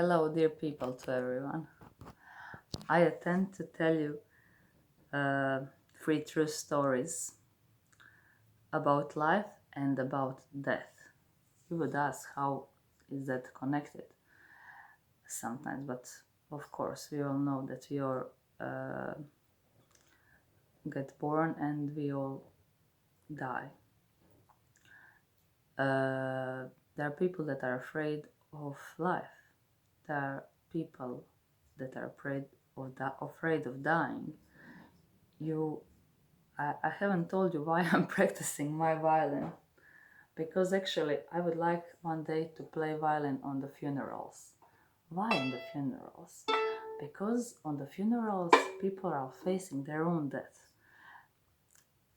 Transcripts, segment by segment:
Hello, dear people, to everyone. I intend to tell you uh, three true stories about life and about death. You would ask, how is that connected? Sometimes, but of course, we all know that we all uh, get born and we all die. There are people that are afraid of life. There are people that are afraid of dying. I haven't told you why I'm practicing my violin, because actually I would like one day to play violin on the funerals. Why on the funerals? Because on the funerals people are facing their own death.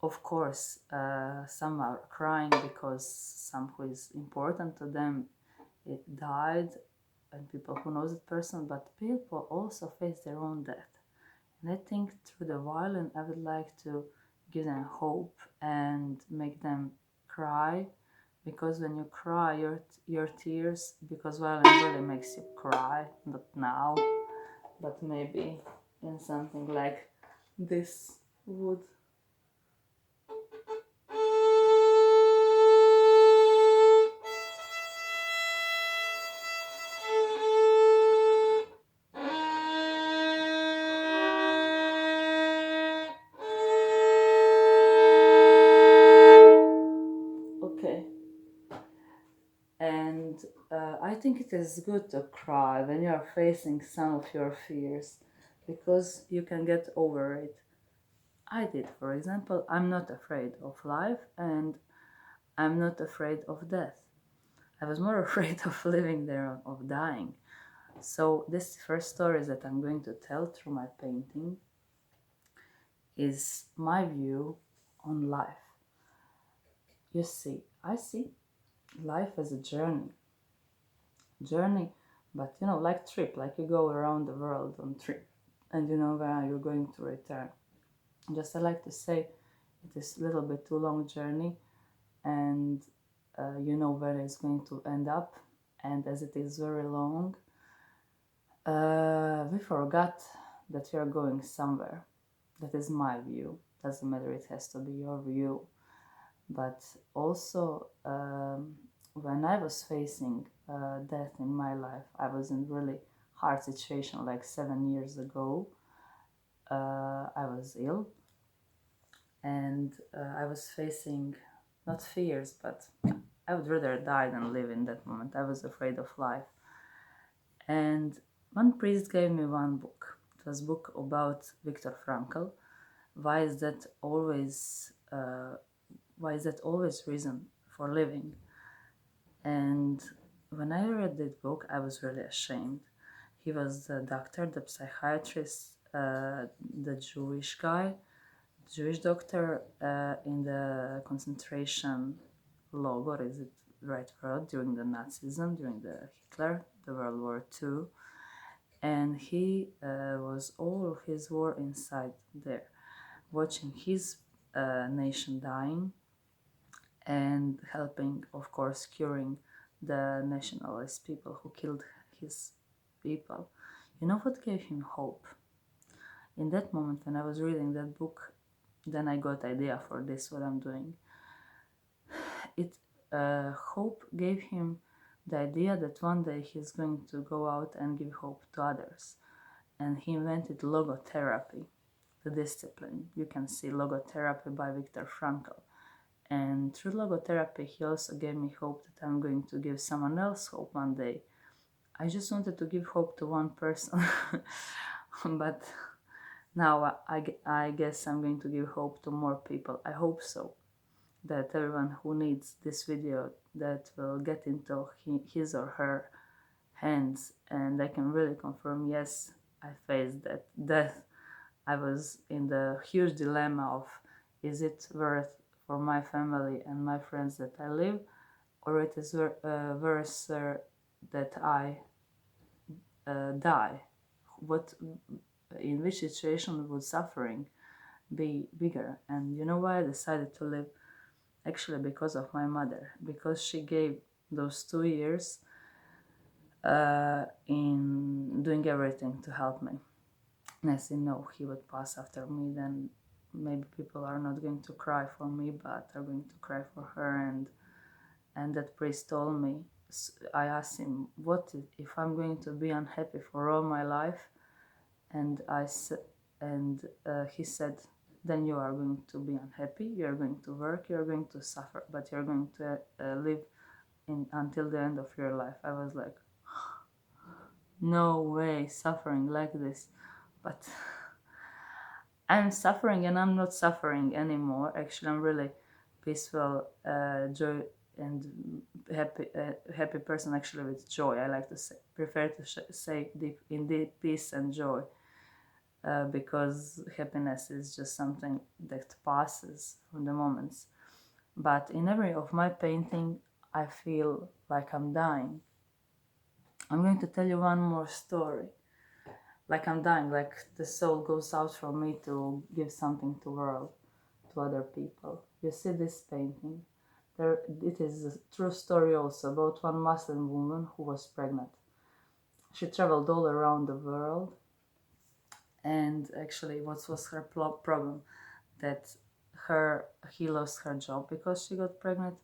Of course, some are crying because some who is important to them it died, and people who knows that person, but people also face their own death. And I think through the violin, I would like to give them hope and make them cry, because when you cry, your tears, because violin really makes you cry, not now, but maybe in something like this would. Okay. And I think it is good to cry when you are facing some of your fears, because you can get over it. I did, for example, I'm not afraid of life and I'm not afraid of death. I was more afraid of living there, of dying. So, this first story that I'm going to tell through my painting is my view on life. You see, I see life as a journey, but like trip, like you go around the world on trip, and you know where you're going to return. Just I like to say, it is a little bit too long journey, and you know where it's going to end up. And as it is very long, we forgot that we are going somewhere. That is my view. Doesn't matter, it has to be your view. But also, when I was facing death in my life, I was in really hard situation. Like 7 years ago, I was ill, and I was facing not fears, but I would rather die than live in that moment. I was afraid of life. And one priest gave me one book. It was a book about Viktor Frankl. Why is that always? Why is that always reason for living? And when I read that book, I was really ashamed. He was the doctor, the psychiatrist, the Jewish guy, Jewish doctor in the concentration lager, is it right word, during the Nazism, during the Hitler, the World War II. And he was all of his war inside there, watching his nation dying and helping, of course, curing the nationalist people who killed his people. You know what gave him hope? In that moment when I was reading that book, then I got idea for this, what I'm doing. It hope gave him the idea that one day he's going to go out and give hope to others. And he invented logotherapy, the discipline. You can see Logotherapy by Viktor Frankl. And through logotherapy, he also gave me hope that I'm going to give someone else hope one day. I just wanted to give hope to one person, but now I guess I'm going to give hope to more people. I hope so, that everyone who needs this video that will get into his or her hands, and I can really confirm, yes, I faced that death. I was in the huge dilemma of, is it worth for my family and my friends that I live, or it is worse that I die? What, in which situation would suffering be bigger? And you know why I decided to live? Actually, because of my mother, because she gave those 2 years in doing everything to help me. And I said, no, he would pass after me, then maybe people are not going to cry for me, but are going to cry for her. And that priest told me, I asked him, what if I'm going to be unhappy for all my life? And he said, then you are going to be unhappy, you're going to work, you're going to suffer, but you're going to live until the end of your life. I was like, no way, suffering like this. But I'm suffering and I'm not suffering anymore. Actually, I'm really peaceful, joy, and happy person. Actually, with joy, I like to prefer to say deep peace and joy, because happiness is just something that passes from the moments. But in every of my painting, I feel like I'm dying. I'm going to tell you one more story. Like I'm dying, like the soul goes out from me to give something to world, to other people. You see this painting? There, it is a true story also about one Muslim woman who was pregnant. She traveled all around the world, and actually, what was her problem? That he lost her job because she got pregnant.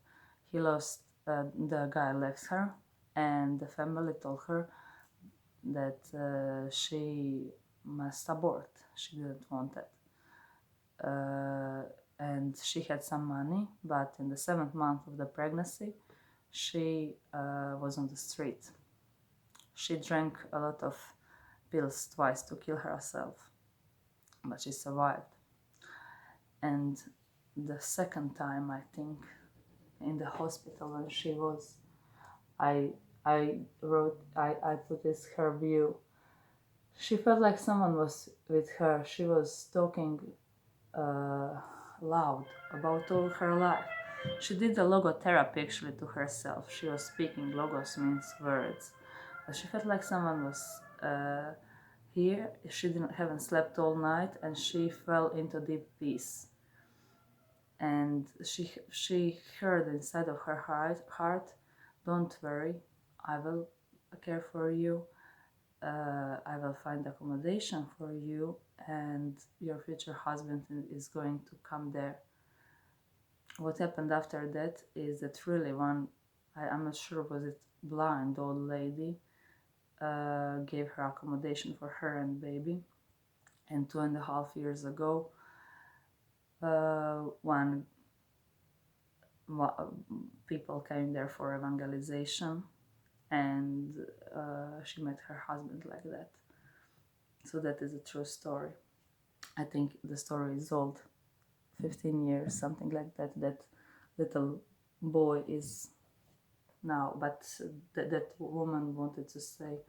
He lost the guy left her, and the family told her that she must abort. She didn't want it. And she had some money, but in the 7th month of the pregnancy, she was on the street. She drank a lot of pills twice to kill herself, but she survived. And the second time, I think, in the hospital when she was, I I put this her view. She felt like someone was with her. She was talking uh, loud about all her life. She did the logotherapy actually to herself. She was speaking, logos means words. But she felt like someone was here. She haven't slept all night, and she fell into deep peace. And she heard inside of her heart, don't worry, I will care for you. I will find accommodation for you, and your future husband is going to come there. What happened after that is that really I'm not sure, was it blind old lady, gave her accommodation for her and baby. And 2.5 years ago, one people came there for evangelization, and she met her husband like that. So that is a true story. I think the story is old, 15 years, something like that. That little boy is now, but that woman wanted to stay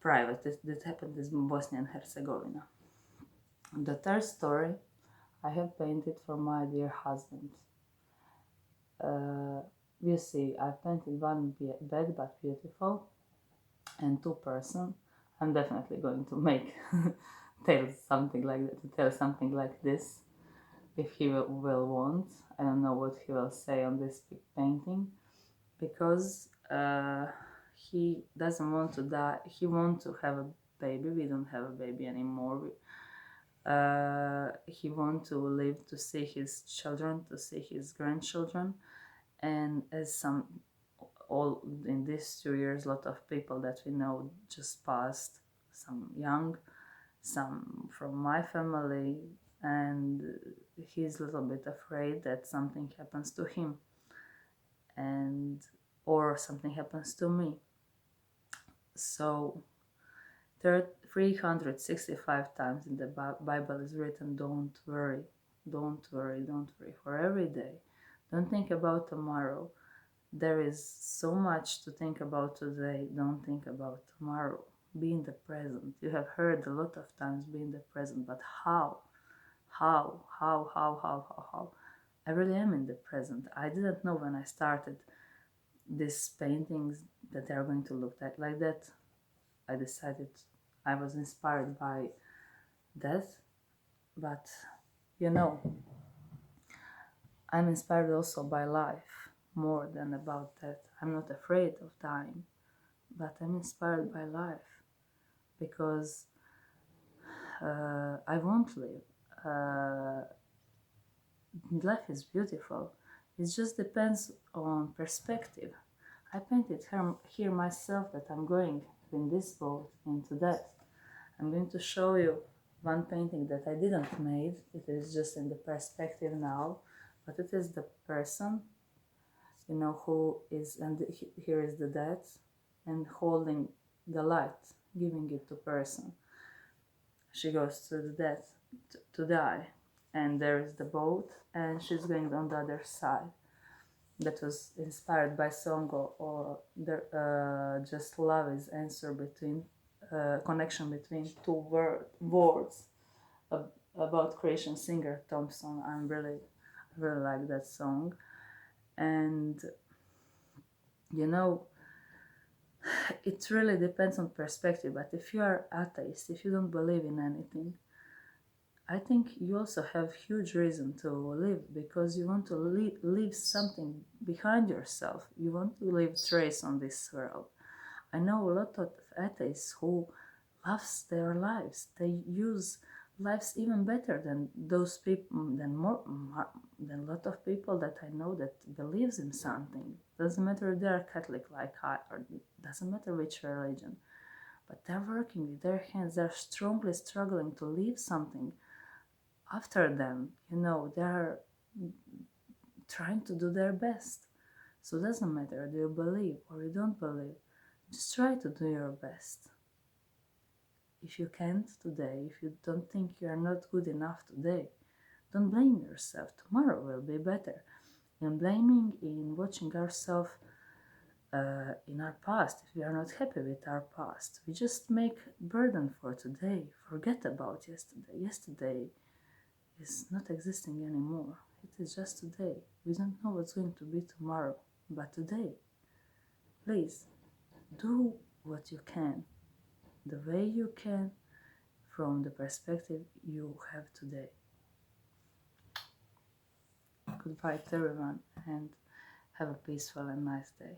private. That happened in Bosnia and Herzegovina. The third story I have painted for my dear husband. You see, I painted one bed but beautiful, and two person. I'm definitely going to make tell something like that, to tell something like this, if he will want. I don't know what he will say on this big painting, because he doesn't want to die. He wants to have a baby. We don't have a baby anymore. He wants to live to see his children, to see his grandchildren, and as some all in these 2 years, a lot of people that we know just passed, some young, some from my family, and he's a little bit afraid that something happens to him, and or something happens to me. So 365 times in the Bible is written, don't worry, don't worry, don't worry, for every day. Don't think about tomorrow. There is so much to think about today. Don't think about tomorrow. Be in the present. You have heard a lot of times, be in the present, but how? How? I really am in the present. I didn't know when I started these paintings that they are going to look like that. I decided, I was inspired by that, but you know, I'm inspired also by life more than about that. I'm not afraid of dying. but I'm inspired by life because I won't live. Life is beautiful. It just depends on perspective. I painted here myself that I'm going in this boat into that. I'm going to show you one painting that I didn't made. It is just in the perspective now, but it is the person, who is, and here is the dead, and holding the light, giving it to person. She goes to the death to die, and there is the boat, and she's going on the other side. That was inspired by song or the just love is answer between connection between two words about creation singer Thompson. I really like that song, and you know it really depends on perspective. But if you are atheist, if you don't believe in anything, I think you also have huge reason to live because you want to leave something behind yourself. You want to leave trace on this world. I know a lot of atheists who loves their lives. They use lives even better than those people, than a lot of people that I know that believes in something. Doesn't matter if they are Catholic like I, or doesn't matter which religion, but they're working with their hands. They're strongly struggling to leave something after them. They're trying to do their best. So it doesn't matter, do you believe or you don't believe? Just try to do your best. If you can't today, if you don't think you are not good enough today, don't blame yourself. Tomorrow will be better. In blaming, in watching ourselves in our past, if we are not happy with our past, we just make burden for today. Forget about yesterday. Yesterday is not existing anymore. It is just today. We don't know what's going to be tomorrow, but today, please do what you can, the way you can, from the perspective you have today. Goodbye to everyone and have a peaceful and nice day.